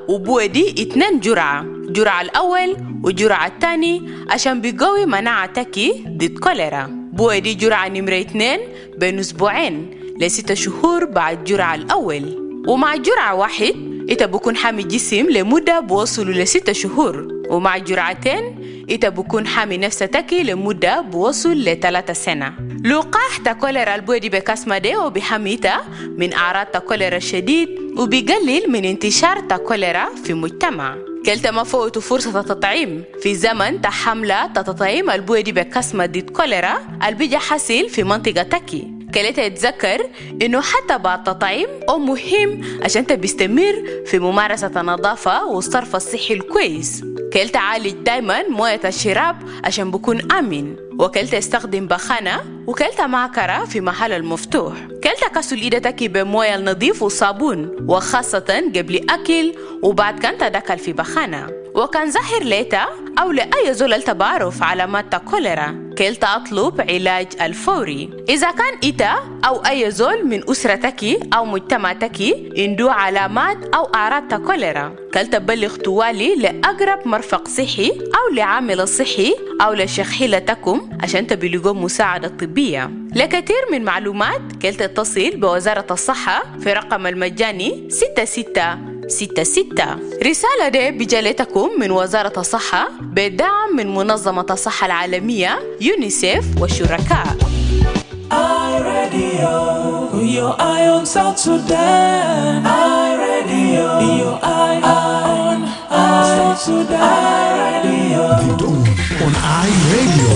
وبودي 2 جرعة الأول والجرعة الثاني عشان بيقوي مناعتك ضد كوليرا. بودي جرعة نمرة 2 بين أسبوعين ل6 شهور بعد جرعة الأول. ومع جرعة 1 إنت بكون حامي جسم لمدة بوصل ل6 شهور، ومع جرعتين إنت بكون حامي نفسك لمدة بوصل ل3 سنة. لقاح كوليرا البودي بكاسما دي وبحميتا من أعراض كوليرا الشديد وبيقلل من انتشار كوليرا في المجتمع. كلتا ما فوتوا فرصة التطعيم في زمن حملة تطعيم البودي بكاسما ضد كوليرا البيجا حاصل في منطقتك. كلتا يتذكر إنه حتى بعد التطعيم مهم عشان بيستمر في ممارسة النظافة والصرف الصحي الكويس. كلتا عالج دايما موية الشراب عشان بكون آمن، وكلتا يستخدم بخانة، وكلتا معكرة في محل المفتوح. كلتا كسل إيدتك بموية النظيف وصابون، وخاصة قبل أكل وبعد كان تدخل في بخانة. وكان ظاهر ليتا أو لأي زول بعرف علامات كوليرا كلتا أطلب علاج الفوري. إذا كان إتا أو أي زول من أسرتك أو مجتمعتك عنده علامات أو أعراض كوليرا كلتا بلغ توالي لأقرب مرفق صحي أو لعامل صحي أو لشخيلتكم عشان تبلغوا مساعدة طبية. لكثير من معلومات كلتا اتصل بوزارة الصحة في رقم المجاني 6666. رسالة دي بجالتكم من وزارة الصحة بدعم من منظمة الصحة العالمية يونيسيف والشركاء. Your eye on South Sudan. Your eye on South Sudan. The Dawn on iRadio.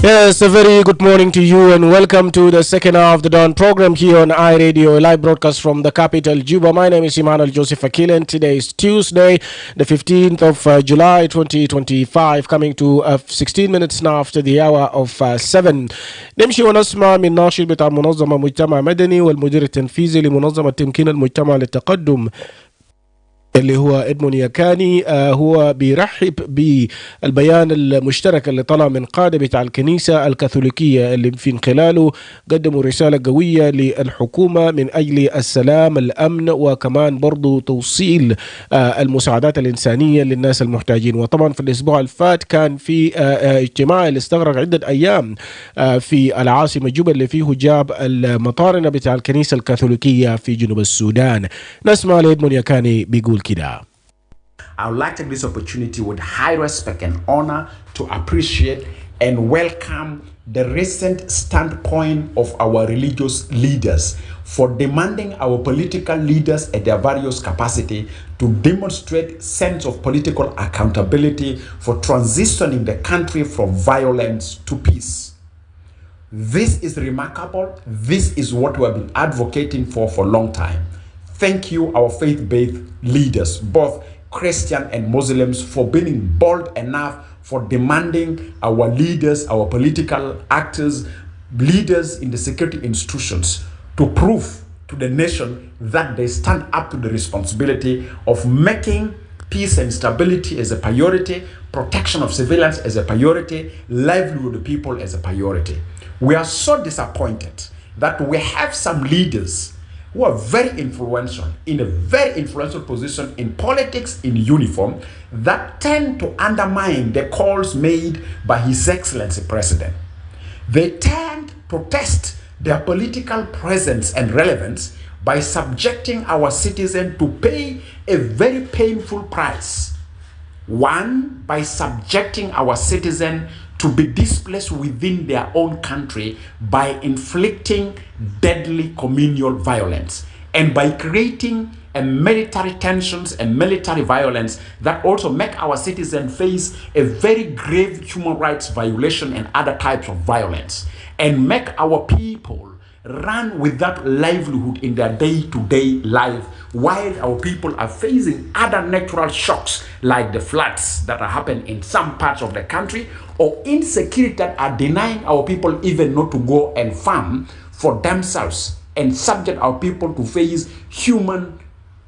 Yes, a very good morning to you and welcome to the second hour of the Dawn program here on iRadio, a live broadcast from the capital, Juba. My name is Emmanuel Akile, and today is Tuesday, the 15th of July 2025, coming to 16 minutes now after the hour of 7. نمشي ونسمع من ناشط بتاع منظمة مجتمع مدني والمدير التنفيذي لمنظمة تمكين المجتمع للتقدم اللي هو إدمون يكاني. هو بيرحب بالبيان المشترك اللي طلع من قادة بتاع الكنيسة الكاثوليكية اللي في خلاله قدموا رسالة قوية للحكومة من أجل السلام الأمن وكمان برضو توصيل المساعدات الإنسانية للناس المحتاجين. وطبعا في الأسبوع الفات كان في اجتماع اللي استغرق عدة أيام في العاصمة جوبا اللي فيه جاب المطارنة بتاع الكنيسة الكاثوليكية في جنوب السودان. نسمع لإدمون يكاني بيقول كده. I would like to take this opportunity with high respect and honor to appreciate and welcome the recent standpoint of our religious leaders for demanding our political leaders at their various capacity to demonstrate sense of political accountability for transitioning the country from violence to peace. This is remarkable. This is what we have been advocating for a long time. Thank you, our faith-based leaders, both Christian and Muslims, for being bold enough for demanding our leaders, our political actors, leaders in the security institutions to prove to the nation that they stand up to the responsibility of making peace and stability as a priority, protection of civilians as a priority, livelihood of the people as a priority. We are so disappointed that we have some leaders who are very influential, in a very influential position in politics in uniform, that tend to undermine the calls made by His Excellency President. They tend to test their political presence and relevance by subjecting our citizens to pay a very painful price. One, by subjecting our citizens to be displaced within their own country by inflicting deadly communal violence and by creating military tensions and military violence that also make our citizens face a very grave human rights violation and other types of violence, and make our people run without livelihood in their day-to-day life, while our people are facing other natural shocks like the floods that are happening in some parts of the country, or insecurity that are denying our people even not to go and farm for themselves, and subject our people to face human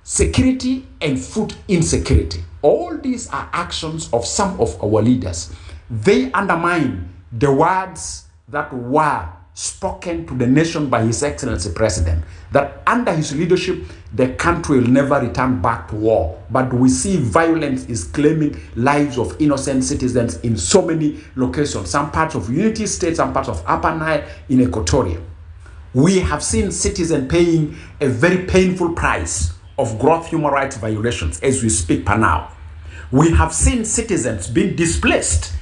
security and food insecurity. All these are actions of some of our leaders. They undermine the words that were spoken to the nation by His Excellency President, that under his leadership, the country will never return back to war. But we see violence is claiming lives of innocent citizens in so many locations, some parts of Unity State, some parts of Upper Nile, in Equatoria. We have seen citizens paying a very painful price of gross human rights violations as we speak per now. We have seen citizens being displaced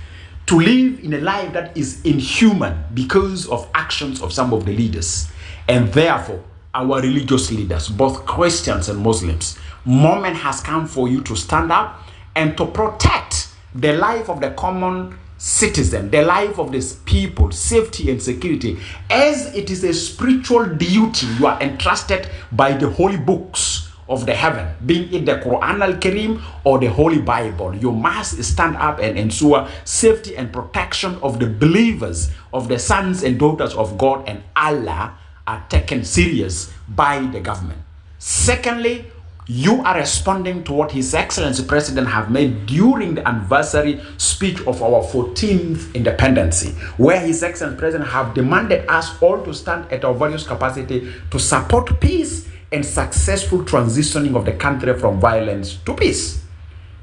to live in a life that is inhuman because of actions of some of the leaders. And therefore, our religious leaders, both Christians and Muslims, moment has come for you to stand up and to protect the life of the common citizen, the life of these people, safety and security, as it is a spiritual duty you are entrusted by the holy books of the heaven, being it the Quran al-Karim or the Holy Bible. You must stand up and ensure safety and protection of the believers, of the sons and daughters of God and Allah, are taken serious by the government. Secondly, you are responding to what His Excellency President have made during the anniversary speech of our 14th independence, where His Excellency President have demanded us all to stand at our various capacity to support peace and successful transitioning of the country from violence to peace.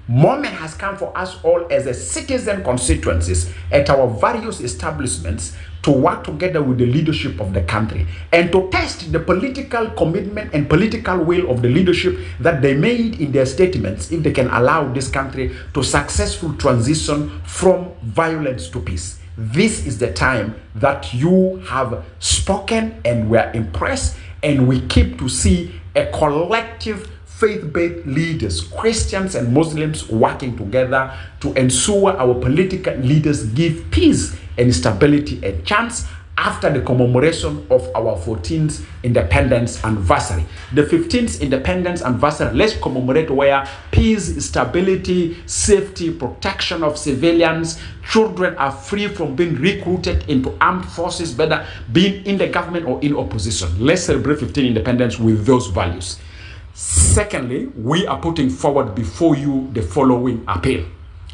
Moment has come for us all as a citizen constituencies at our various establishments to work together with the leadership of the country and to test the political commitment and political will of the leadership that they made in their statements, if they can allow this country to successful transition from violence to peace. This is the time that you have spoken, and we are impressed, and we keep to see a collective faith-based leaders, Christians and Muslims, working together to ensure our political leaders give peace and stability a chance after the commemoration of our 14th independence anniversary. The 15th independence anniversary, let's commemorate where peace, stability, safety, protection of civilians, children are free from being recruited into armed forces, whether being in the government or in opposition. Let's celebrate 15th independence with those values. Secondly, we are putting forward before you the following appeal.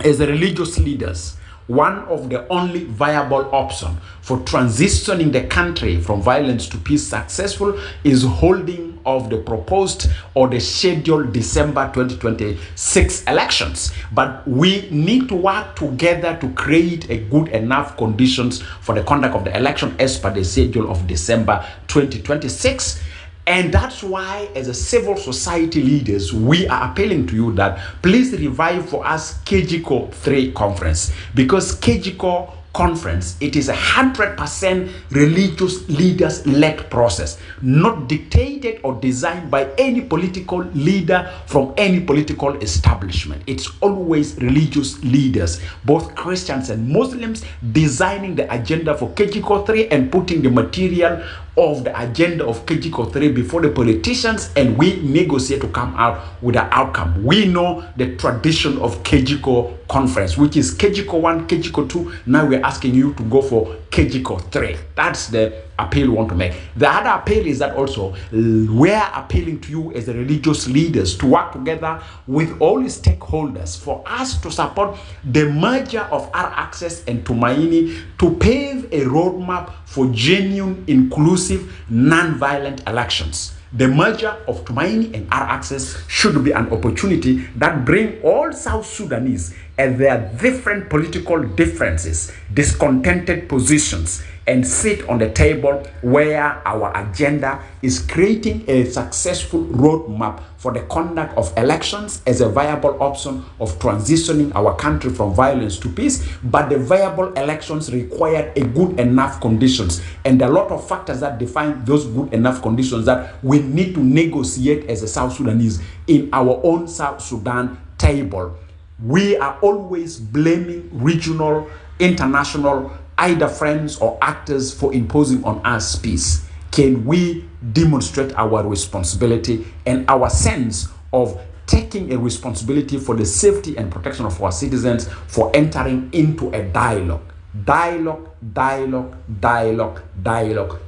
As the religious leaders, one of the only viable option for transitioning the country from violence to peace successful is holding of the proposed or the scheduled December 2026 elections. But we need to work together to create a good enough conditions for the conduct of the election as per the schedule of December 2026. And that's why, as a civil society leaders, we are appealing to you that please revive for us KGCO 3 conference, because KGCO conference, it is 100% religious leaders led process, not dictated or designed by any political leader from any political establishment. It's always religious leaders, both Christians and Muslims, designing the agenda for KGCO 3 and putting the material of the agenda of KGCO 3 before the politicians, and we negotiate to come out with an outcome. We know the tradition of KGCO conference, which is KGCO 1, KGCO 2. Now we're asking you to go for KGCO 3. That's the appeal we want to make. The other appeal is that also we're appealing to you as the religious leaders to work together with all stakeholders for us to support the merger of our access and Tumaini to pave a roadmap for genuine, inclusive, non-violent elections. The merger of Tumaini and our access should be an opportunity that bring all South Sudanese and their different political differences, discontented positions, and sit on the table where our agenda is creating a successful roadmap for the conduct of elections as a viable option of transitioning our country from violence to peace. But the viable elections require a good enough conditions, and a lot of factors that define those good enough conditions that we need to negotiate as a South Sudanese in our own South Sudan table. We are always blaming regional, international, either friends or actors for imposing on us peace. Can we demonstrate our responsibility and our sense of taking a responsibility for the safety and protection of our citizens for entering into a dialogue? Dialogue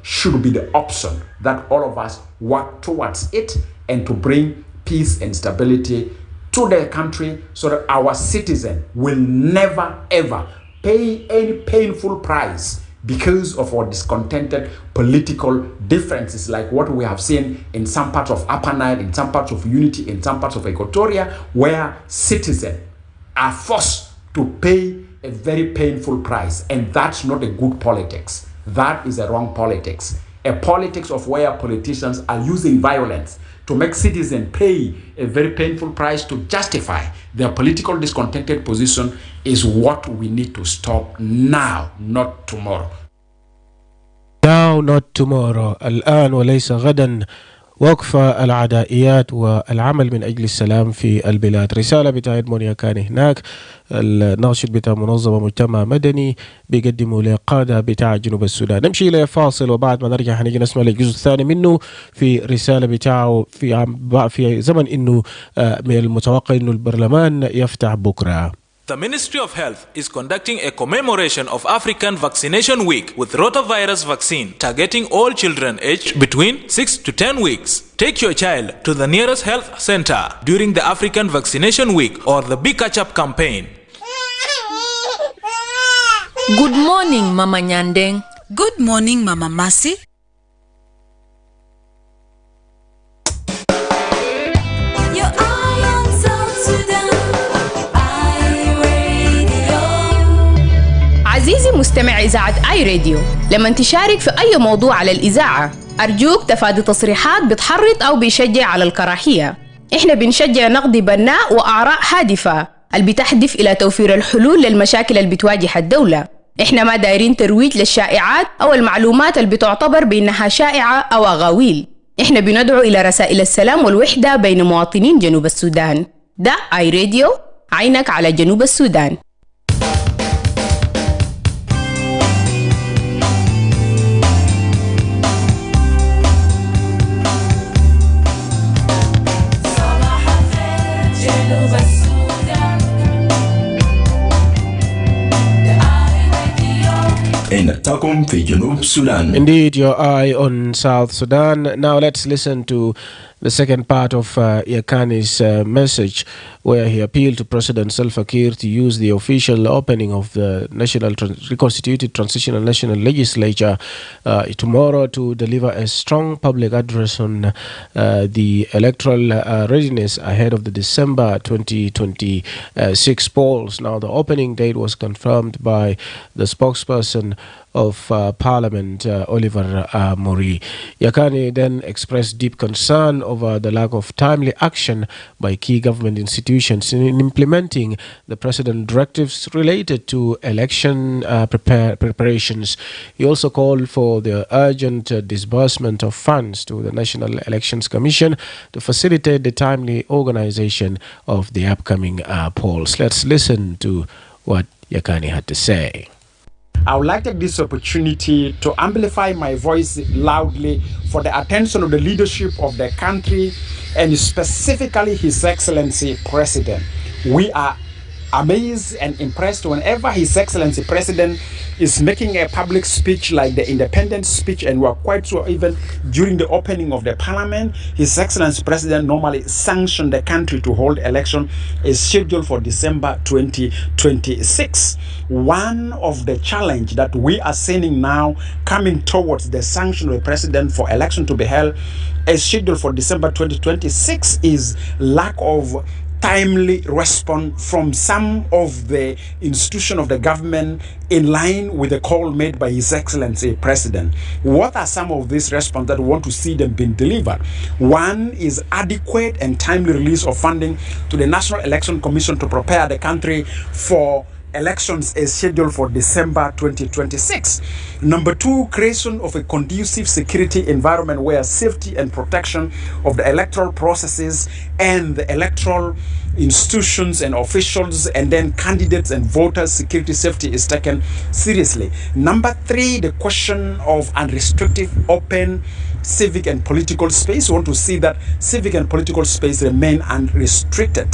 should be the option that all of us work towards it, and to bring peace and stability to the country so that our citizen will never ever pay any painful price because of our discontented political differences, like what we have seen in some parts of Upper Nile, in some parts of Unity, in some parts of Equatoria, where citizens are forced to pay a very painful price. And that's not a good politics. That is a wrong politics. A politics of where politicians are using violence to make citizens pay a very painful price to justify their political discontented position is what we need to stop now, not tomorrow. Now, not tomorrow. الآن وليس غدا. وقف العدائيات والعمل من أجل السلام في البلاد. رسالة بتاع إدمون كان هناك، الناشط بتاع منظمة مجتمع مدني بيقدموا لقادة بتاع جنوب السودان. نمشي إلى فاصل وبعد ما نرجع هنيجي نسمع الجزء الثاني منه في رسالة بتاعه في زمن إنه من المتوقع إنه البرلمان يفتح بكرة. The Ministry of Health is conducting a commemoration of African Vaccination Week with rotavirus vaccine targeting all children aged between 6 to 10 weeks. Take your child to the nearest health center during the African Vaccination Week or the Big Catch Up campaign. Good morning, Mama Nyandeng. Good morning, Mama Masi. عزيزي مستمع إذاعة آي راديو، لما تشارك في أي موضوع على الإذاعة أرجوك تفادي تصريحات بتحرض أو بيشجع على الكراهية. إحنا بنشجع نقد بناء وآراء هادفة اللي بتهدف إلى توفير الحلول للمشاكل اللي بتواجه الدولة. إحنا ما دايرين ترويج للشائعات أو المعلومات اللي بتعتبر بأنها شائعة أو أغاويل. إحنا بندعو إلى رسائل السلام والوحدة بين مواطنين جنوب السودان. ده آي راديو، عينك على جنوب السودان. Indeed, your eye on South Sudan. Now let's listen to the second part of Yakani's message, where he appealed to President Salva Kiir to use the official opening of the reconstituted Transitional National Legislature tomorrow to deliver a strong public address on the electoral readiness ahead of the December 2026 polls. Now, the opening date was confirmed by the spokesperson of Parliament, Oliver Mori. Yakani then expressed deep concern over the lack of timely action by key government institutions in implementing the president's directives related to election preparations. He also called for the urgent disbursement of funds to the National Elections Commission to facilitate the timely organization of the upcoming polls. Let's listen to what Yakani had to say. I would like to take this opportunity to amplify my voice loudly for the attention of the leadership of the country and specifically His Excellency President. We are amazed and impressed whenever His Excellency President is making a public speech like the independence speech, and we are quite sure even during the opening of the parliament, His Excellency President normally sanctioned the country to hold election is scheduled for December 2026. One of the challenge that we are seeing now coming towards the sanction of the president for election to be held is scheduled for December 2026 is lack of timely response from some of the institutions of the government in line with the call made by His Excellency President. What are some of these responses that we want to see them being delivered? One is adequate and timely release of funding to the National Election Commission to prepare the country for elections is scheduled for December 2026. Number two, creation of a conducive security environment where safety and protection of the electoral processes and the electoral institutions and officials and then candidates and voters security safety is taken seriously. Number three, the question of unrestricted open civic and political space. We want to see that civic and political space remain unrestricted.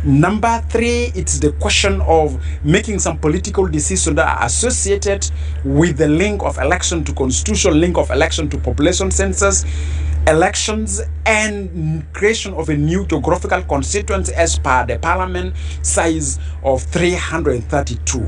Number three, it's the question of making some political decisions that are associated with the link of election to constitutional, link of election to population census, elections, and creation of a new geographical constituency as per the parliament size of 332.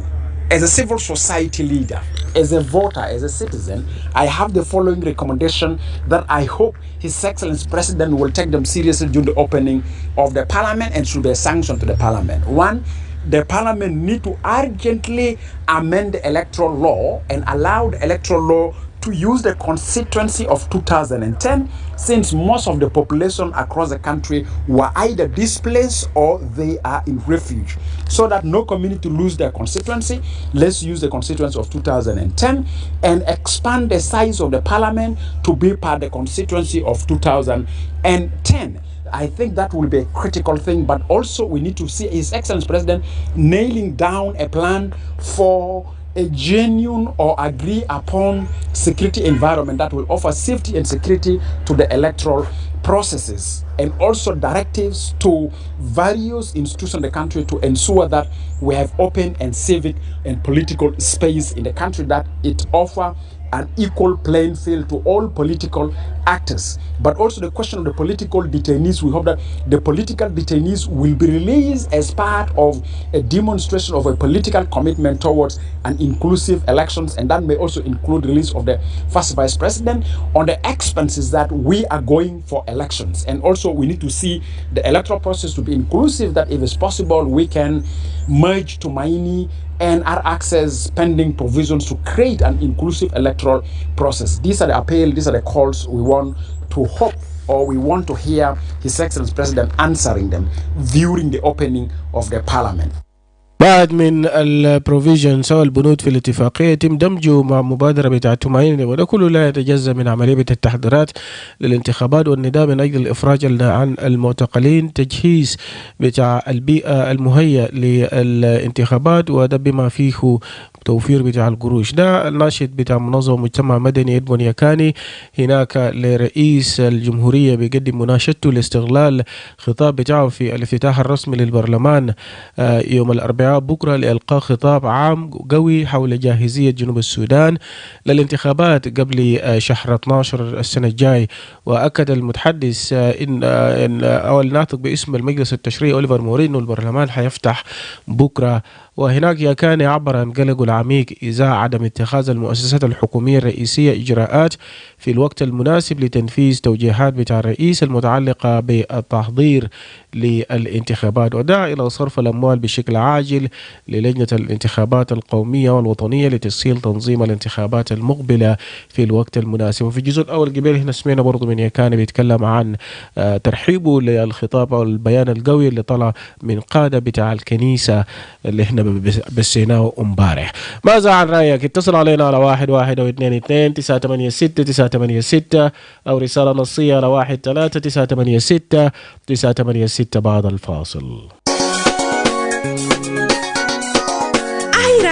As a civil society leader, as a voter, as a citizen, I have the following recommendation that I hope His Excellency President will take them seriously during the opening of the Parliament and should be a sanction to the Parliament. One, the Parliament need to urgently amend the electoral law and allow the electoral law to use the constituency of 2010, since most of the population across the country were either displaced or they are in refuge. So that no community lose their constituency, let's use the constituency of 2010 and expand the size of the parliament to be part of the constituency of 2010. I think that will be a critical thing, but also we need to see His Excellency President nailing down a plan for a genuine or agree upon security environment that will offer safety and security to the electoral processes, and also directives to various institutions in the country to ensure that we have open and civic and political space in the country, that it offer an equal playing field to all political actors. But also the question of the political detainees, we hope that the political detainees will be released as part of a demonstration of a political commitment towards an inclusive elections, and that may also include release of the first vice president on the expenses that we are going for elections. And also we need to see the electoral process to be inclusive, that if it's possible we can merge Tumaini and our access pending provisions to create an inclusive electoral process. These are the appeal, these are the calls we want to hope, or we want to hear His Excellency President answering them during the opening of the Parliament. بعد من البروفيجنز أو البنود في الاتفاقية يتم دمجه مع مبادرة بتاعة تماين، وده كله لا يتجزأ من عملية التحضيرات للانتخابات والنداء من أجل الإفراج عن المعتقلين، تجهيز بتاع البيئة المهيئة للانتخابات، وده بما فيه توفير بتاع القروش. ده الناشط بتاع منظمة مجتمع مدني إدمون يكاني هناك لرئيس الجمهورية بيقدم مناشدته لاستغلال خطاب بتاعه في الافتتاح الرسمي للبرلمان يوم الأربعاء بكرة لإلقاء خطاب عام قوي حول جاهزية جنوب السودان للانتخابات قبل شهر 12 السنة الجاي. وأكد المتحدث أو الناطق باسم المجلس التشريعي أوليفر موري إنه البرلمان حيفتح بكرة. وهناك يكان يعبر عن قلقه العميق إزاء عدم اتخاذ المؤسسات الحكومية الرئيسية إجراءات في الوقت المناسب لتنفيذ توجيهات بتاع الرئيس المتعلقة بالتحضير للانتخابات، ودعا إلى صرف الأموال بشكل عاجل للجنة الانتخابات القومية والوطنية لتسهيل تنظيم الانتخابات المقبلة في الوقت المناسب. وفي الجزء الأول قبل هنا سمعنا برضو من يكان بيتكلم عن ترحيبه للخطاب أو البيان القوي اللي طلع من قادة بتاع الكنيسة اللي احنا بسيناه امبارح. ماذا عن رأيك؟ اتصل علينا على 112-222-986-986 أو رسالة نصية على 13986-986 بعد الفاصل.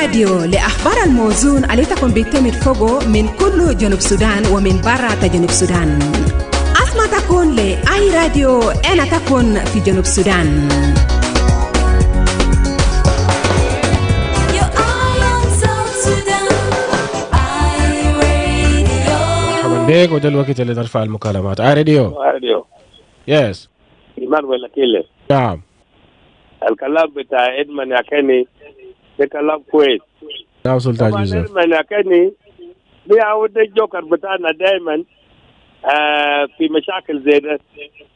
راديو لأخبار الموزون اللي تكون بيتمت فوقه من كل جنوب السودان ومن برا جنوب السودان. أسمع تكون لأي راديو أنا تكون في جنوب السودان. بيك وده الوقت اللي نرفع المكالمات. راديو يس Emmanuel Akile. نعم. الكلام بتاع إدمان يكني ده كلام كويس. نعم سلطان يوسف. إدمان يكني بيعود الجوكر بتاعنا دائما في مشاكل زي ده.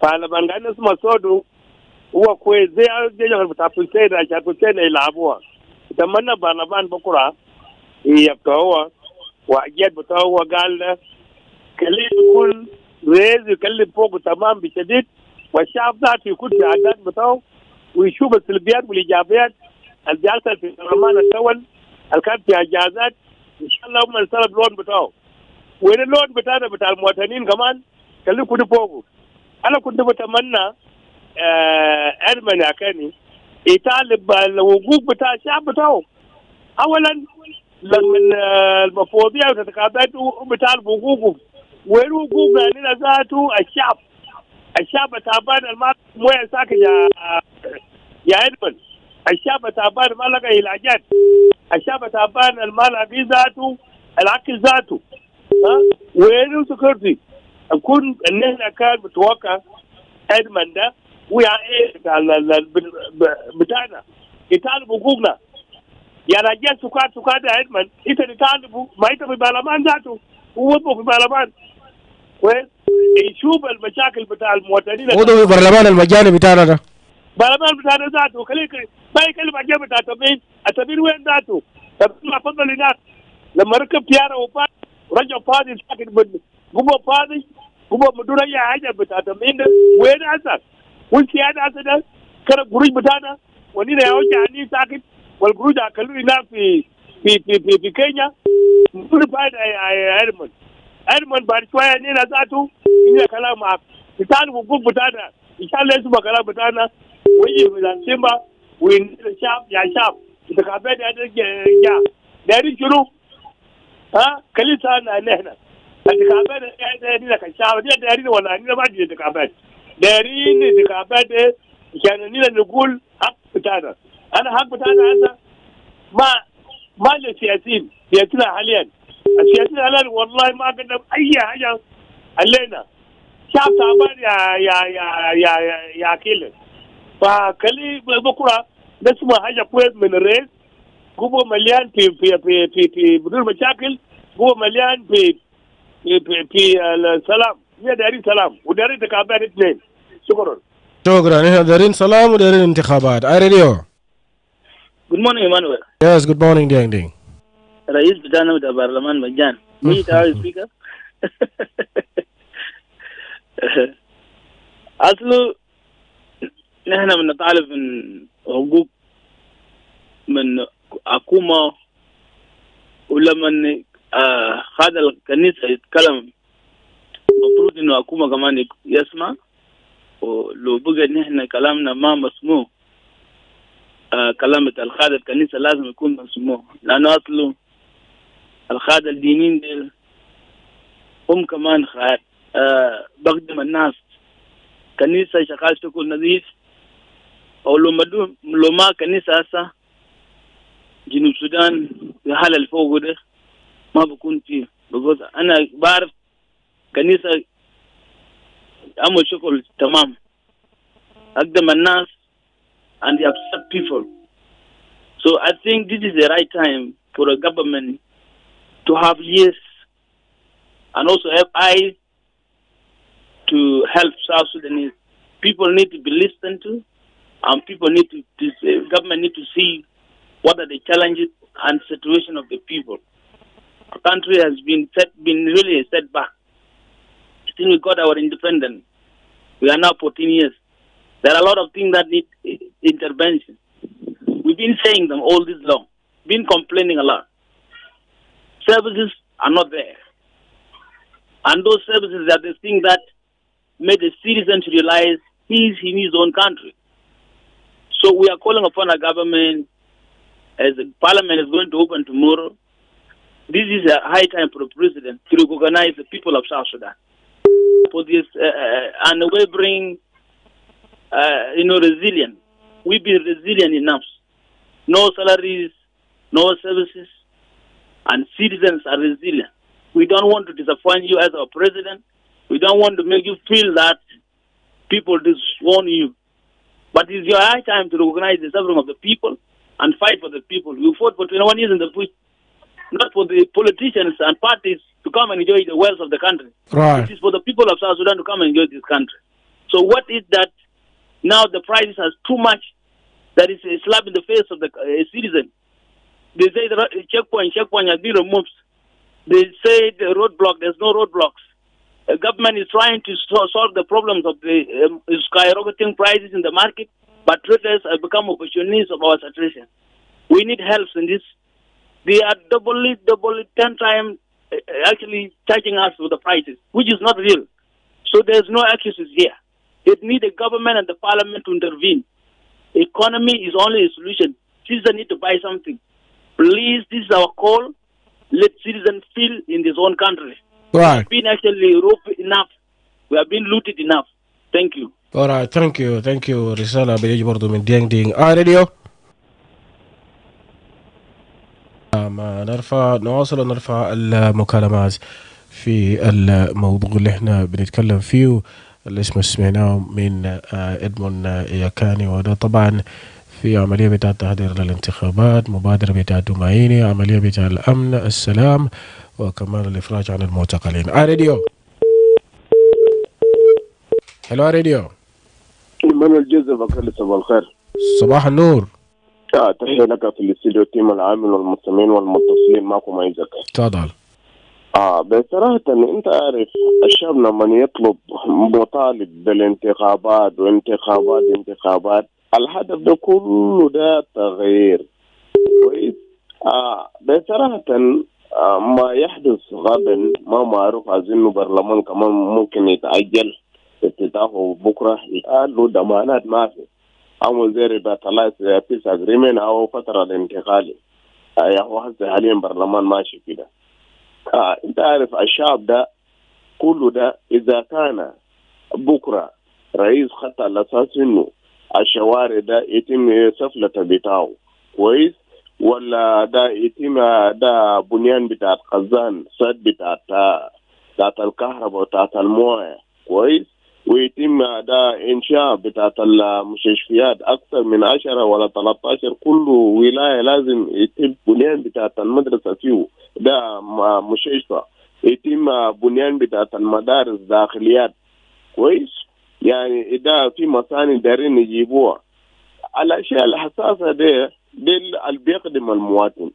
فلما كان اسمه صودو هو كويس زي الجوكر بتاع فلسطين عشان فلسطين يلعبوها. تمنى برلمان بكرة يبقى وأجيال بتاعه قال كلي يكون رئيس يكلم فوق تمام بشديد، والشعب ذاته يكون في عداد بتاعه ويشوف السلبيات والايجابيات اللي بيحصل في البرلمان الاول اللي كان في اجازات. ان شاء الله هم السبب اللون بتاعه، وين اللون بتاعنا بتاع المواطنين كمان خليه يكون فوقه. انا كنت بتمنى ادمن يعكني يطالب الحقوق بتاع الشعب بتاعه. اولا لما المفوضيه وتتكاتات بتاع حقوقهم، وين حقوقنا لنا ذاته الشعب تعبان المال مويه ساكن يا ادمن. الشعب تعبان ما لقى علاجات، الشعب تعبان المال في ذاته الاكل ذاته. وين سكرتي نكون ان احنا كان متوقع ادمن ده ويا ايه بتاعنا يطالب حقوقنا. يا رجال سكات هيدمن انت اللي طالبه ما انت في برلمان ذاته ووظفه في برلمان كويس يشوف المشاكل بتاع المواطنين وضعوا في برلمان المجاني بتاعنا ده برلمان بتاعنا ذاته خليك ما يكلم عن جبهة التمين وين ذاته ما فضل هناك لما ركب طياره وفات ورجع فاضي ساكن قبه فاضي قبه بدون اي حاجه بتاع التمين وين هسه والسياده هسه ده كان الجروج بتاعنا ونينا يا وجه عني ساكن والجروج اكلوا هناك في كينيا بدون فايده يا ارمن بعد شويه نينا ذاته إلى كلام معك بتاعنا وقوف بتاعنا ان شاء الله يسمع كلام بتاعنا ويجي من السيمبا وين الشعب يا شعب انتخابات جاء دارين شنو ها كليتنا نحن انتخابات دارين كشعب دارين ولا نحن ما عندنا انتخابات دارين انتخابات عشان نحن نقول حق بتاعنا انا حق بتاعنا هذا ما للسياسيين سياسيين حاليا السياسيين حاليا والله ما قدم اي حاجه علينا شعب تعبان يا أكيله فكلي بكره نسمع حاجه كويس من الرئيس هو مليان في بدون مشاكل هو مليان في السلام هي دارين سلام ودارين انتخابات اثنين شكرا احنا دارين سلام ودارين انتخابات اي راديو Good morning, Emmanuel. Yes, good morning, Ding Ding. رئيس بتاعنا بتاع برلمان مجان. مين تعال سبيكر؟ أصله نحن بنطالب من حقوق من حكومة ولما هذا الكنيسة يتكلم المفروض إنه حكومة كمان يسمع ولو بقى نحن كلامنا ما مسموع كلام الخادة الكنيسة لازم يكون مسموع لأنه أصله الخادة الدينين دي هم كمان خاد بخدم الناس كنيسة شغال تكون نظيف أو لو ما كنيسة هسه جنوب السودان الحالة اللي فوق ده ما بكون فيه بقول أنا بعرف كنيسة عمل شغل تمام أقدم الناس and they upset people. So I think this is the right time for a government to have yes and also have eyes to help South Sudanese. People need to be listened to, and people need to government need to see what are the challenges and situation of the people. Our country has been really a setback. Since we got our independence, we are now 14 years. There are a lot of things that need intervention. We've been saying them all this long, been complaining a lot. Services are not there. And those services are the things that made the citizen to realize he's in his own country. So we are calling upon our government, as the parliament is going to open tomorrow, this is a high time for the president to recognize the people of South Sudan. For this unwavering resilience. We've been resilient enough. No salaries, no services, and citizens are resilient. We don't want to disappoint you as our president. We don't want to make you feel that people disown you. But it's your high time to recognize the suffering of the people and fight for the people. You fought for 21 years in the bush, not for the politicians and parties to come and enjoy the wealth of the country. Right. It is for the people of South Sudan to come and enjoy this country. So what is that? Now the prices are too much. That is a slap in the face of the citizen. They say the checkpoint has been removed. They say the roadblock, there's no roadblocks. The government is trying to solve the problems of the skyrocketing prices in the market, but traders have become opportunists of our situation. We need help in this. They are double, 10 times actually charging us for the prices, which is not real. So there's no excuses here. It needs the government and the parliament to intervene. Economy is only a solution. Citizens need to buy something. Please, this is our call. Let citizens feel in their own country. Right. We have been actually robbed enough. We have been looted enough. Thank you. All right, thank you. رسالة بيجي برضو من دينغ دينغ راديو. نواصل ونرفع المكالمات في الموضوع اللي احنا بنتكلم فيه اللي اسمه سمعناه من ادمون ياكاني، وده طبعا في عملية بتاع التحضير للانتخابات، مبادرة بتاع دمعيني، عملية بتاع الأمن، السلام، وكمان الإفراج عن المعتقلين. راديو. هلو راديو. إيمانويل جوزيف أكيل، صباح الخير. صباح النور. تحية لك في الاستديو، تيم العامل والمستمعين والمتصلين معكم عايزك. تفضل. بصراحة أنت عارف الشعب لما يطلب مطالب بالانتخابات وانتخابات الهدف ده كله ده تغيير كويس. بصراحة ما يحدث غدا ما معروف، أظن برلمان كمان ممكن يتأجل افتتاحه بكرة، له ضمانات ما في أو زي رباطلات بيس أجريمين أو فترة الانتقالي. هو هسه حاليا برلمان ماشي كده. أنت عارف الشعب ده كله ده إذا كان بكرة رئيس خط الأساس إنه الشوارع ده يتم سفلة بتاعه كويس، ولا ده يتم ده بنيان بتاعت خزان سد بتاعت الكهرباء بتاعت المويه كويس، ويتم ده إنشاء بتاعت المستشفيات أكثر من 10 ولا 13، كل ولاية لازم يتم بنيان بتاعت المدرسة فيه ده مستشفى، يتم بنيان بتاعت المدارس داخليات كويس. يعني ده في مصانع دارين يجيبوها. الأشياء الحساسة دي اللي بيخدم المواطن،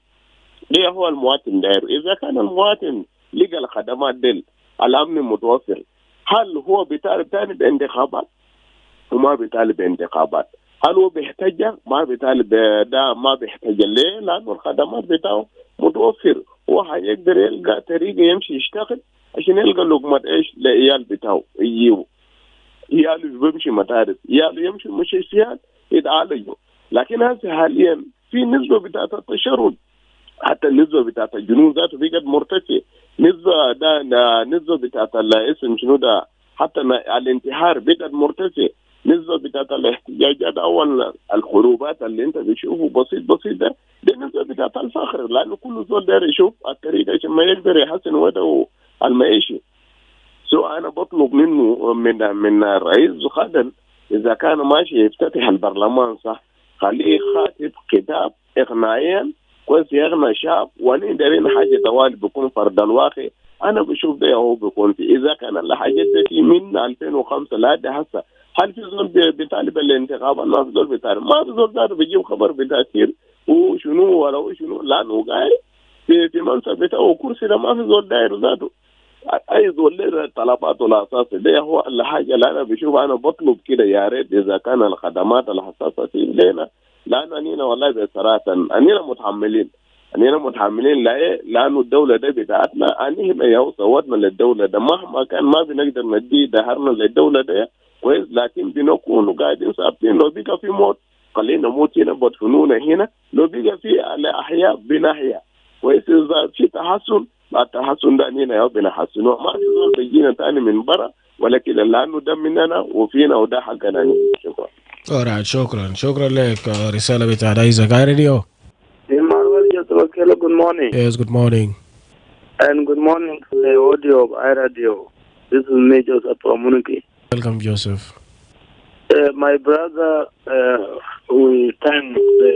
ده هو المواطن داير. إذا كان المواطن لقى الخدمات دي الأمن متوفر، هل هو بيطالب تاني بانتخابات؟ وما بيطالب بانتخابات. هل هو بيحتاج؟ ما بيطالب ده، ما بيحتاج. ليه؟ لأنه الخدمات بتاعه متوفر، هو هيقدر يلقى طريقة يمشي يشتغل عشان يلقى لقمة إيش لعيال بتاعه يجيبه. يالو بيمشي مدارس، يالو يمشي مستشفيات يتعالجوا. لكن هسه حاليا في نسبة بتاعت التشرد، حتى النسبة بتاعت الجنون ذاته بقت مرتفع، نسبة بتاعت الاسم شنو ده، حتى الانتحار بقت مرتفع، نسبة بتاعت الاحتجاجات أول الخروبات اللي انت بتشوفه بسيط ده نسبة بتاعت الفخر، لأنه كل زول داير يشوف الطريقة عشان ما يقدر يحسن وضعه المعيشي. أنا بطلب منه من الرئيس غدا إذا كان ماشي يفتتح البرلمان صح، خليه خاتب كتاب إقناعيا كويس يغنى الشعب، ونقدرين حاجة توالي بيكون فرد الواقع. أنا بشوف ده هو بيكون في. إذا كان الحاجات دي من 2005 لا ده هسه، هل في زول بيطالب الانتخابات؟ ما في زول بيطالب، ما في زول ذاته بيجيب خبر بتأثير وشنو ولا وشنو، لأنه قاعد في منصب بتاعه كرسي ده، ما في زول داير ذاته. اي زول طلباته الاساسيه ده هو الحاجه اللي انا بشوف. انا بطلب كده يا ريت اذا كان الخدمات الحساسه لنا، لان انينا والله بصراحه انينا متحملين لانه الدوله ده بتاعتنا، انينا يا صوتنا للدوله ده مهما كان ما بنقدر ندي دهرنا للدوله ده كويس، لكن بنكون قاعدين ثابتين. لو بقى في موت خلينا نموت هنا، بدفنونا هنا. لو بقى في الاحياء بنحيا كويس. اذا في تحسن التحسن ده انينا يا بنحسنه، ما في زول بيجينا تاني من برا ولا كده، لانه ده مننا وفينا وده حقنا. شكرا. alright، شكرا لك. رسالة بتاع ايزاك راديو. Emmanuel, just Akile, good morning. Yes, good morning. And good morning to the audio of iRadio. This is me, Joseph from Muniki. Welcome, Joseph. My brother, we thank the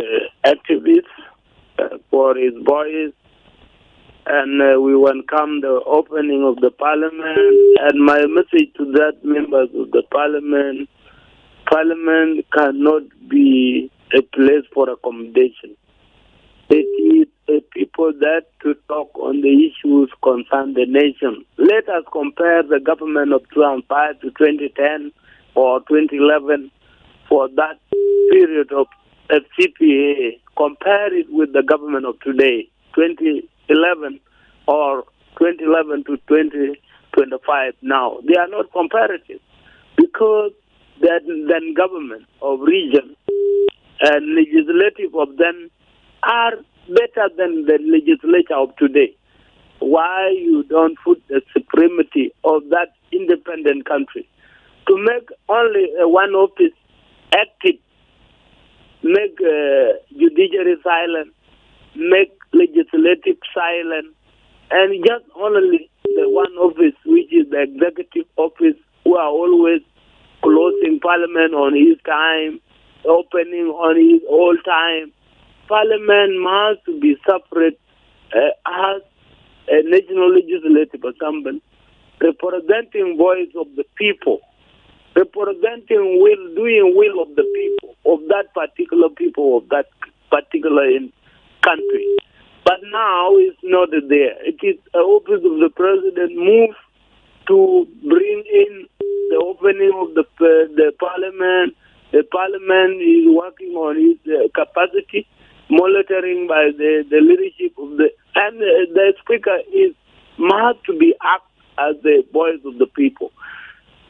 activists for his voice, and we welcome the opening of the parliament. And my message to that members of the parliament cannot be a place for accommodation. It is a people that to talk on the issues concern the nation. Let us compare the government of 2005 to 2010 or 2011 for that period of FCPA. Compare it with the government of today, 2011 or 2011 to 2025 now. They are not comparative, because that then government of region and legislative of them are better than the legislature of today. Why you don't put the supremacy of that independent country to make only one office active, make judiciary silent, make legislative silent, and just only the one office, which is the executive office, who are always closing parliament on his time, opening on his old time. Parliament must be separate as a national legislative assembly, representing voice of the people, representing doing will of the people, of that particular people, of that particular country. But now it's not there. It is the office of the president moves to bring in the opening of the parliament. The parliament is working on its capacity, monitoring by the leadership of and the speaker must to be act as the voice of the people.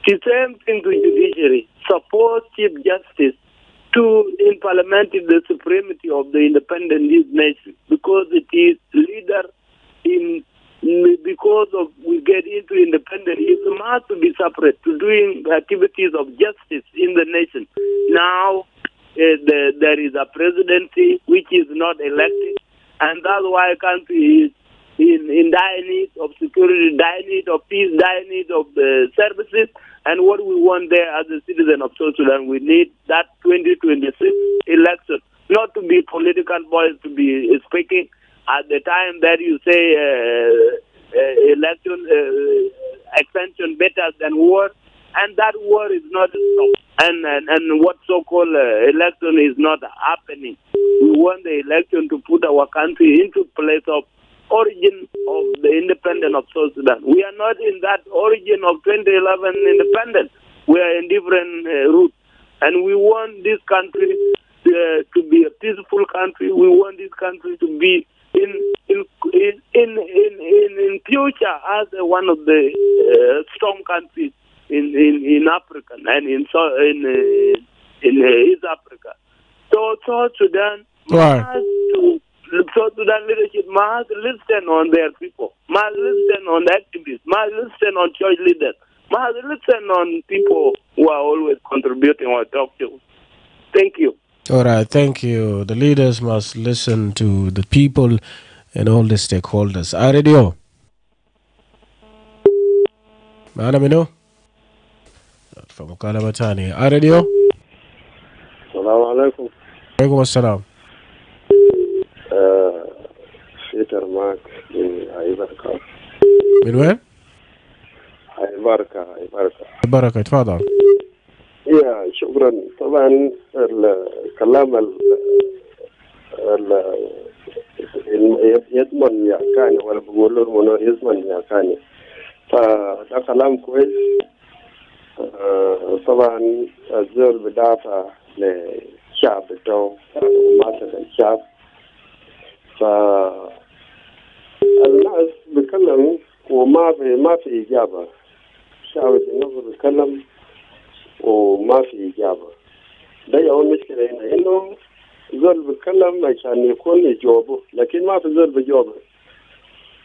The same thing to judiciary. Support Chief Justice to implement the supremacy of the independent nation, because it is leader because of we get into independence, it must be separate to doing activities of justice in the nation. Now there is a presidency which is not elected, and that's why country is in dire need of security, dire need of peace, dire need of the services. And what we want there as a citizen of South Sudan, we need that 2026 election, not to be political voice to be speaking at the time that you say election extension better than war, and that war is not stopped. And what so-called election is not happening. We want the election to put our country into place of origin of the independence of South Sudan. We are not in that origin of 2011 independence. We are in different routes, and we want this country to be a peaceful country. We want this country to be in future as one of the strong countries in Africa and in East Africa. So South Sudan South Sudan leadership must listen on their people, must listen on activists, must listen on church leaders, must listen on people who are always contributing or talk to. Thank you. All right, thank you. The leaders must listen to the people and all the stakeholders. Radio. Maana mino? Famukala batani. Radio. Assalamu alaikum. Alaikum assalam. Peter Mark in Ibarka. من وين؟ Ibarka. تفضل. يا شكرا. طبعا الكلام يضمن يعكاني ولا بقولوا انه يضمن يعكاني، فده كلام كويس. طبعا الزول بدافع للشعب بتاعه وماسك الشعب، فالناس بيتكلم وما في إجابة. الشعب بيتكلم وما في إجابة. ده يوم مشكلة هنا إنه زول بيتكلم عشان يكون يجاوبه، لكن ما في زول بيجاوبه.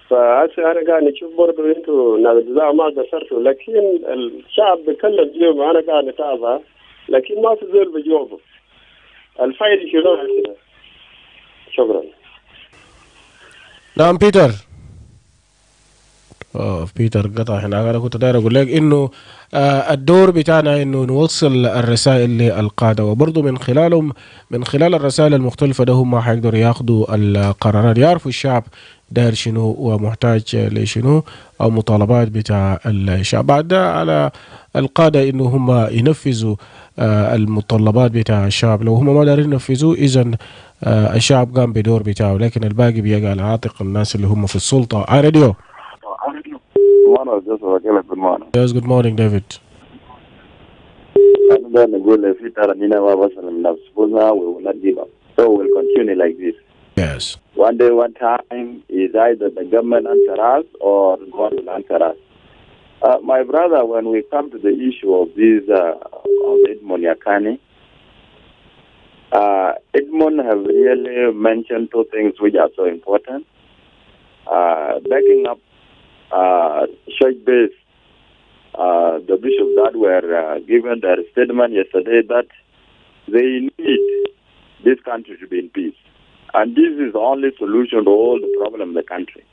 فهسه أنا قاعد نشوف برضه أنتوا نازل ما قصرتوا، لكن الشعب بيتكلم اليوم أنا قاعد أتابع، لكن ما في زول بيجاوبه. الفايدة شنو هسه؟ شكرا. نعم بيتر. بيتر قطع هنا. أنا كنت داير أقول لك إنه الدور بتاعنا إنه نوصل الرسائل للقادة، وبرضه من خلال الرسائل المختلفة ده هم حيقدروا ياخدوا القرارات، يعرفوا الشعب داير شنو ومحتاج لشنو أو مطالبات بتاع الشعب. بعد على القادة إنه هم ينفذوا المتطلبات بتاع الشعب. لو هم ما دارين ينفذوه إذن الشعب قام بدور بتاعه، لكن الباقي بيقع على عاتق الناس اللي هم في السلطة. راديو. Yes, good morning, David. أنا نقول في ترى هنا ما وصل النفس قلنا we will not give up, so we'll continue like this. Yes. One day, one time is either the government answer us or God will answer us. My brother, when we come to the issue of this of Edmond Yakani, Edmond have really mentioned two things which are so important. Backing up church-based, the bishops that were given their statement yesterday that they need this country to be in peace. And this is the only solution to all the problems in the country.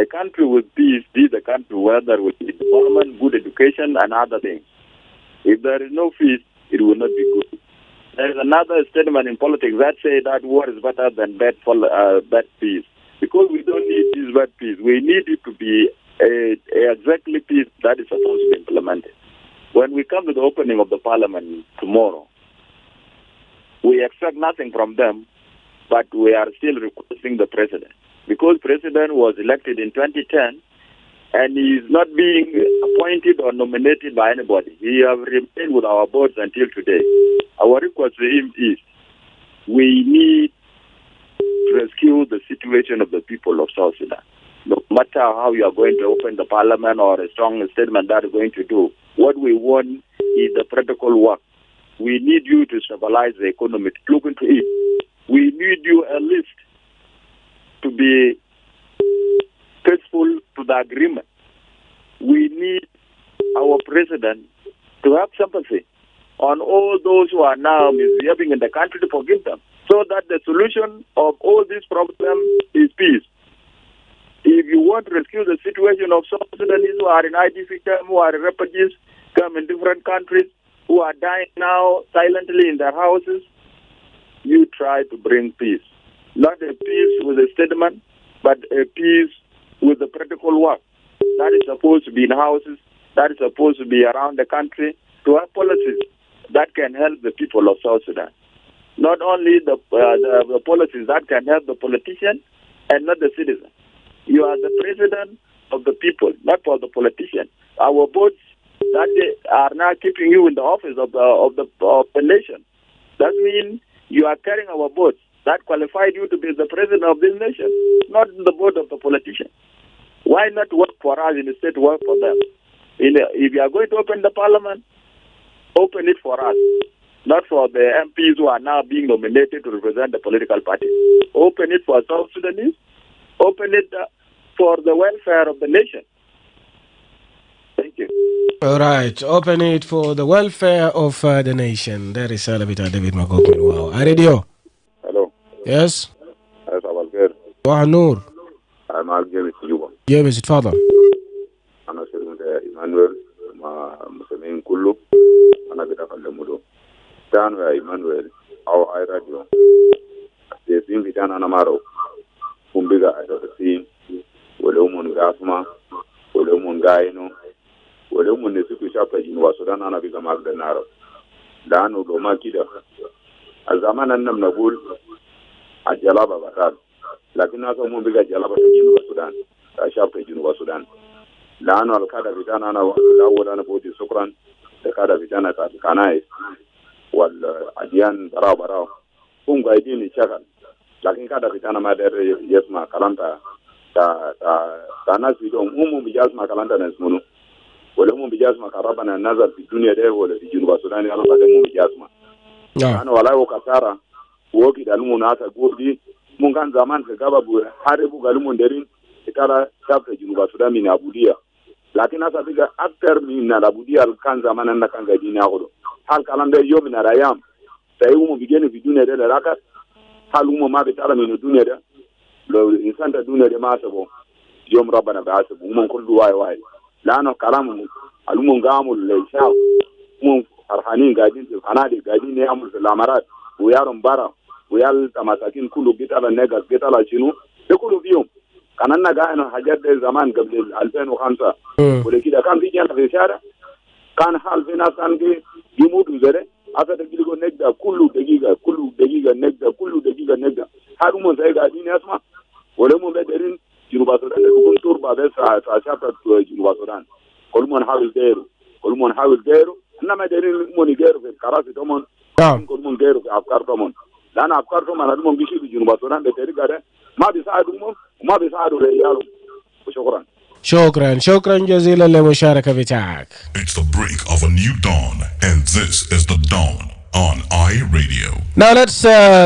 A country with peace is a country where there will be development, good education, and other things. If there is no peace, it will not be good. There is another statement in politics that say that war is better than bad peace. Because we don't need this bad peace. We need it to be exactly peace that is supposed to be implemented. When we come to the opening of the parliament tomorrow, we expect nothing from them, but we are still requesting the president. Because president was elected in 2010, and he is not being appointed or nominated by anybody. He has remained with our boards until today. Our request to him is, we need to rescue the situation of the people of South Sudan. No matter how you are going to open the parliament or a strong statement that you're going to do, what we want is the practical work. We need you to stabilize the economy, to look into it. We need you at least to be faithful to the agreement. We need our president to have sympathy on all those who are now misbehaving in the country, to forgive them, so that the solution of all these problems is peace. If you want to rescue the situation of South Sudanese who are in IDP camp, who are refugees, come in different countries, who are dying now silently in their houses, you try to bring peace. Not a peace with a statement, but a peace with the practical work. That is supposed to be in houses, that is supposed to be around the country, to have policies that can help the people of South Sudan. Not only the policies that can help the politician and not the citizen. You are the president of the people, not for the politician. Our votes that they are now keeping you in the office of the nation. That means you are carrying our votes that qualified you to be the president of this nation, not the vote of the politician. Why not work for us instead to work for them? If you are going to open the parliament, open it for us, not for the MPs who are now being nominated to represent the political party. Open it for South Sudanese. Open it for the welfare of the nation. Thank you. All right, open it for the welfare of the nation. That is Salavita David Magopin. Wow. Radio. Hello. Yes. Yes, Abalker. Noor. I'm James Juba. James, father. أنا سيرمد Emmanuel ما مسمين كله أنا بتكلم مدو. تانو يا Emmanuel أو أي راديو. يسين في تان أنا مارو. بيجا أدرسين ولو من غاسما ولو من غاينو ولو من نسيب شابة جنوا السودان أنا بيجا مقدنارو لأنه لو ما كده الزمان أننا نقول الجلابة بطال لكن ناس هم بيجا جلابة جنوا السودان شابة جنوا السودان لأنه الكذا بيجانا أنا الأول أنا بودي سكران الكذا بيجانا كنايس والأديان براو هم قاعدين يشغل lakini kada vitana madere yesma kalanta ta nasi don bijasma kalanta na ismunu wala bijasma karaba na nazar fi dunia de wala fi junuba sudani ala bade bijasma ana wala kasara woki dalumu na ata gurdi kan zaman ka gaba bu haribu galumu derin ikala chapta junuba sudani na abudia lakini asa biga after min na abudia kan zaman na kan gadi na hodo hal kalanda yomi na rayam sai bigene fi dunia de raka halumo ma betara min dunia da lo insanta dunia de ma sabo yom rabbana ba sabu mun kullu way lano kalamu alumo ngamul le sha mun arhanin gadin fanade gadin ne amul lamarat o yaron bara o yal tamasakin kullu bitala nega bitala chinu de kullu biyum kanan na ga ana hajar de zaman gable 2005 wala kida kan fi jana fi shara kan hal fina kan ge yumudu zere after gigo negda kullu dagiga negda haru mo sai ga dini asma wala mo bederin junuba sudan de kun turba be sa chapter junuba sudan kolmon hawil deru na mederin mo ni geru fe karasi domon kolmon geru fe afkar domon dana afkar domon adu mo bishi junuba sudan de terigare ma bi saadu le yalo shukran شكرا جزيلا للمشاركة بتاعك. It's the break of a new dawn, and this is the dawn on iRadio. Now let's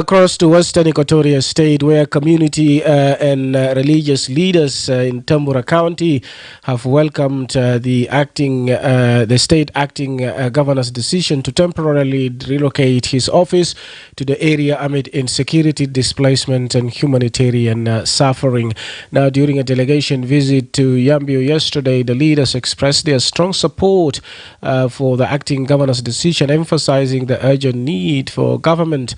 cross to Western Equatoria State, where community and religious leaders in Tambura County have welcomed the state acting governor's decision to temporarily relocate his office to the area amid insecurity, displacement, and humanitarian suffering. Now, during a delegation visit to Yambio yesterday, the leaders expressed their strong support for the acting governor's decision, emphasizing the urgent urgent need for government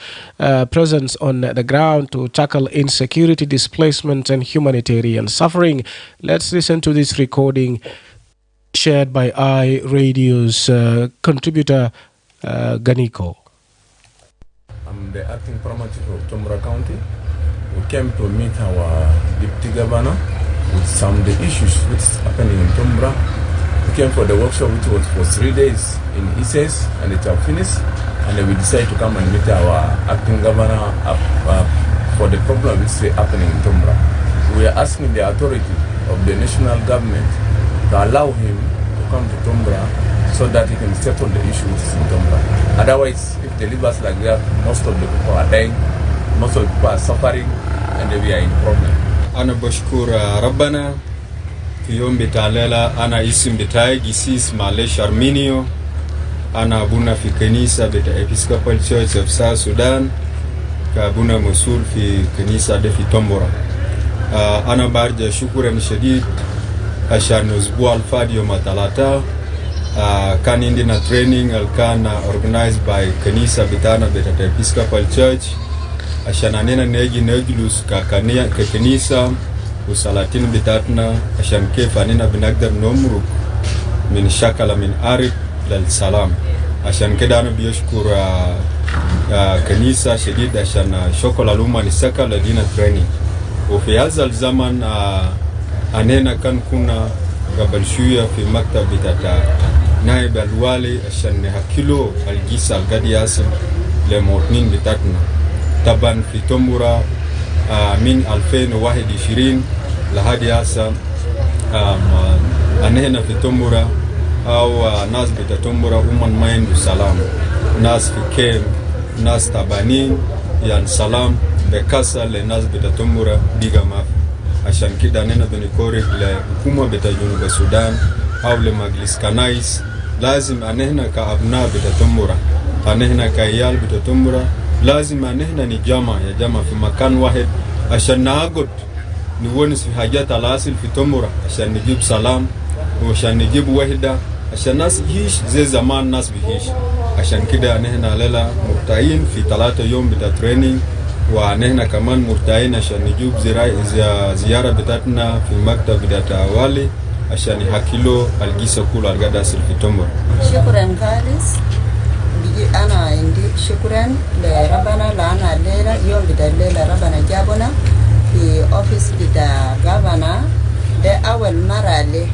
presence on the ground to tackle insecurity, displacement, and humanitarian suffering. Let's listen to this recording shared by iRadio's contributor Ganiko. I'm the acting paramedic of Tombra County. We came to meet our deputy governor with some of the issues which is happening in Tombra. We came for the workshop which was for 3 days in ISES and it have finished, and then we decided to come and meet our acting governor for the problem which is happening in Tombra. We are asking the authority of the national government to allow him to come to Tombra so that he can settle the issue which is in Tombra. Otherwise, if they leave us like that, most of the people are dying, most of the people are suffering, and we are in problem. أنا بشكر ربنا في يوم بتاع ليلة. أنا اسم بتاعي جسيس معلش أرمينيو. أنا أبونا في كنيسة بتاع Episcopal Church of South Sudan. كأبونا مسؤول في كنيسة ده في تومبورا. أنا برجع شكرا شديد عشان أسبوع الفادي يوم الثلاثاء كان عندنا training كان organized by كنيسة بتاعنا بتاع Episcopal Church عشان أننا نيجي نجلس ككنيسة وسلاطين بتاعتنا عشان كيف أننا بنقدر نمرق من شكل من أرض للسلام. عشان كده أنا بيشكر كنيسة شديد عشان شكل الأمة لسكة لدينا training. وفي هذا الزمن أننا كنا قبل شوية في مكتب بتاع نائب الوالي عشان نحكيله الجيسة القد ياسم لمواطنين بتاعتنا. طبعا في تومبورا من 2021 لحد هسه أننا في تومبورا أو ناس بتاع تومبورا ما عنده سلام. ناس في كيم ناس تبانين يعني سلام بكسر لناس بتاع تومبورا بيجا مافي. عشان كده أننا بنكورك لحكومة بتاع جنوب السودان أو لمجلس كنايس لازم أننا كأبناء بتاع تومبورا أننا كعيال بتاع تومبورا لازم أننا نجمع في مكان واحد عشان نقعد نونس في حاجات الأصل في تومبورا عشان نجيب سلام وعشان نجيب وحدة عشان الناس يعيش زي زمان الناس بيعيش. عشان كده أننا ليلة مرتاحين في 3 يوم بتاع تريننج ونحن كمان مرتاحين عشان نجيب زيارة بتاعتنا في مكتب بتاع والي عشان يحكيله الجيسة كل القداس في تومبورا. شكرا خالص. أنا عندي شكرا لربنا لأنا الليلة يوم بتاع الليلة ربنا جابنا في أوفيس بتاع غابنا ده أول مرة ليه.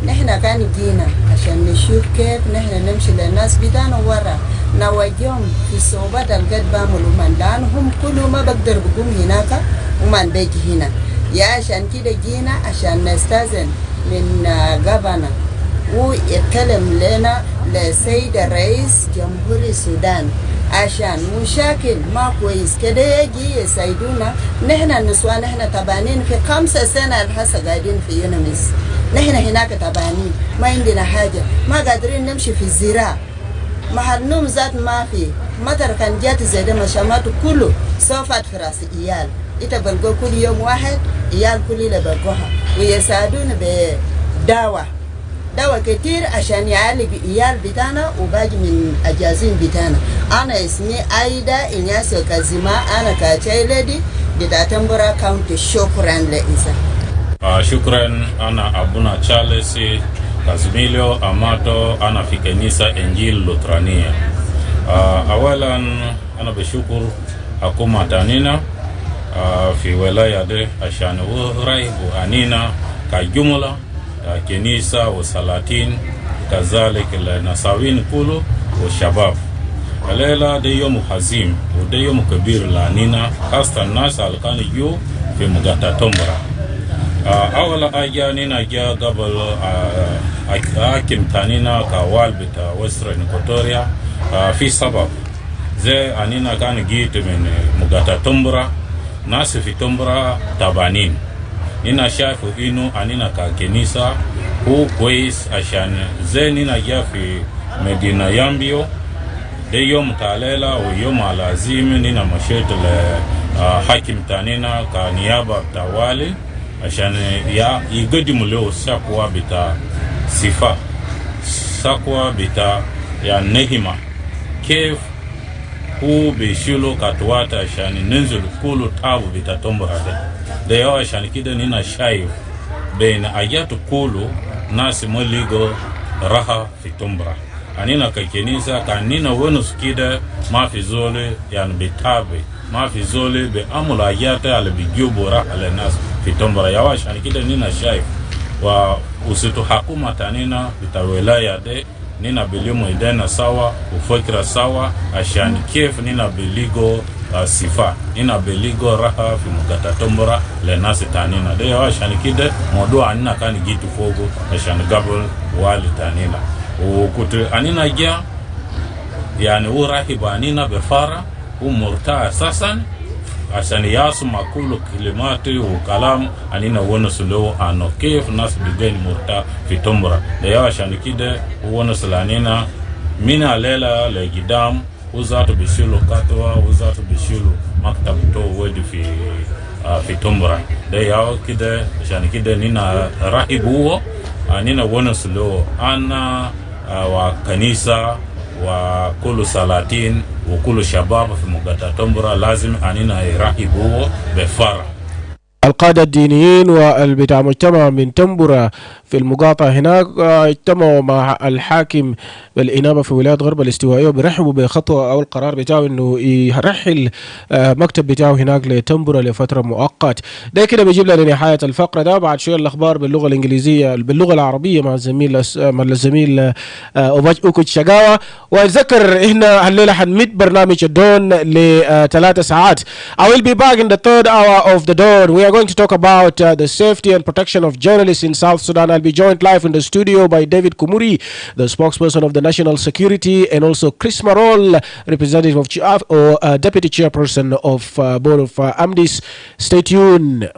نحن كان جينا عشان نشوف كيف نحن نمشي للناس بتاعنا ورا نواجههم في صعوبات القد بعملوا من لأنهم كلهم ما بقدر بقوم هناك وما بيجي هنا. يا عشان كده جينا عشان نستأذن من غابنا ويتكلم لنا لسيد الرئيس جمهوري السودان عشان مشاكل ما كويس كده يجي يساعدونا. نحن النسوان نحن تبانين في 5 سنة هسه قاعدين في يونمس. نحن هناك تبانين ما عندنا حاجة ما قادرين نمشي في الزراعة. محل نوم ذات ما في مطر كان جات زي ده مشامات كله صوفات في راس إيال. إنت بلقوا كل يوم واحد إيال كل اللي بلقوها ويساعدونا بدواء كتير عشان يعالج إيال بتاعنا وباقي من أجازين بتاعنا. أنا اسمي أيدا إنياسو كازيما. أنا كاتشايلدي بتاع تومبورا كاونتي. شكرا لإنسان. شكرا. أنا أبونا تشارلز كازميليو أماتو. أنا في كنيسة إنجيل لوترانية. أولا أنا بشكر حكومة تانينا في ولاية دي عشان ورaibu أنينا كجملة كنيسة وسلاطين كذلك النساوين كله والشباب. الليلة ده يوم حزين وده يوم كبير لأنينا خاصة الناس اللي كانوا يجوا في مقاطعة تومبورا. أول حاجة نينا جا قبل حاكم تانينا كوال بتاع وسترن إكواتوريا في سبب زي أنينا كان جيت من مقاطعة تومبورا. ناس في تومبورا تبانين. نينا شايفوا إنه أنينا ككنيسة هو كويس عشان زي نينا جا في مدينة يامبيو ده يوم تاليلا ويوم العظيم نينا مشيت لحاكم تانينا كنيابة بتاع والي عشان يقدم له سقوة بتاع صفة سقوة بتاع يعني نهمة كيف huu bishilu katuwata ashani ninzulu kulu tabu vitatombora de yawa ashani kida nina shayu baina ayatu kulu nasi moligo raha fitombra anina kakenisa kanina wenus kida mafi zole yani bitabe mafi zole be amula ayata ala bigyubu raha ala nas fitombra yawa ashani kida nina shayu wa usitu hakuma tanina bitawelaya de nina bilimu idena sawa ufikra sawa ashani kif nina biligo sifa nina biligo raha fi mugatatomora le nasi tanina de yawa ashani kide modu anina kani gitu fogo ashani gabul wali tanina ukutu anina gia yani urahiba anina befara umurta asasan عشان ياسم كل كلمات وكلام أنينا ونسلو أنو كيف ناس بيجين مرتا في تمرة ده عشان كده ونسلانينا من الليلة لقدام وزات بيشيلو كاتوا وزات بيشيلو مكتب تو ودي في تمرة ده كده عشان كده نينا راهبوه أنينا ونسلو أنا وكنيسة وكل سلاطين وكل شباب في مقاطعة لازم أننا يراقبوه بفرح. القادة الدينيين والبتاع مجتمع من تنبرة في المقاطعة هناك اجتمعوا مع الحاكم بالإنابة في ولاية غرب الاستوائية وبيرحبوا بخطوة أو القرار بتاعه إنه يرحل مكتب بتاعه هناك لتنبرة لفترة مؤقت. ده كده بيجيب لنا نهاية الفقرة ده. بعد شوية الأخبار باللغة الإنجليزية باللغة العربية مع الزميل أوكوتش شقاوة. وأتذكر إحنا هالليلة حنمد برنامج الدون ل3 ساعات. I will be back in the third hour of the dawn. We are going to talk about the safety and protection of journalists in South Sudan. I'll be joined live in the studio by David Kumuri, the spokesperson of the National Security, and also Chris Marol, representative of Deputy Chairperson of Board of Amdis. Stay tuned.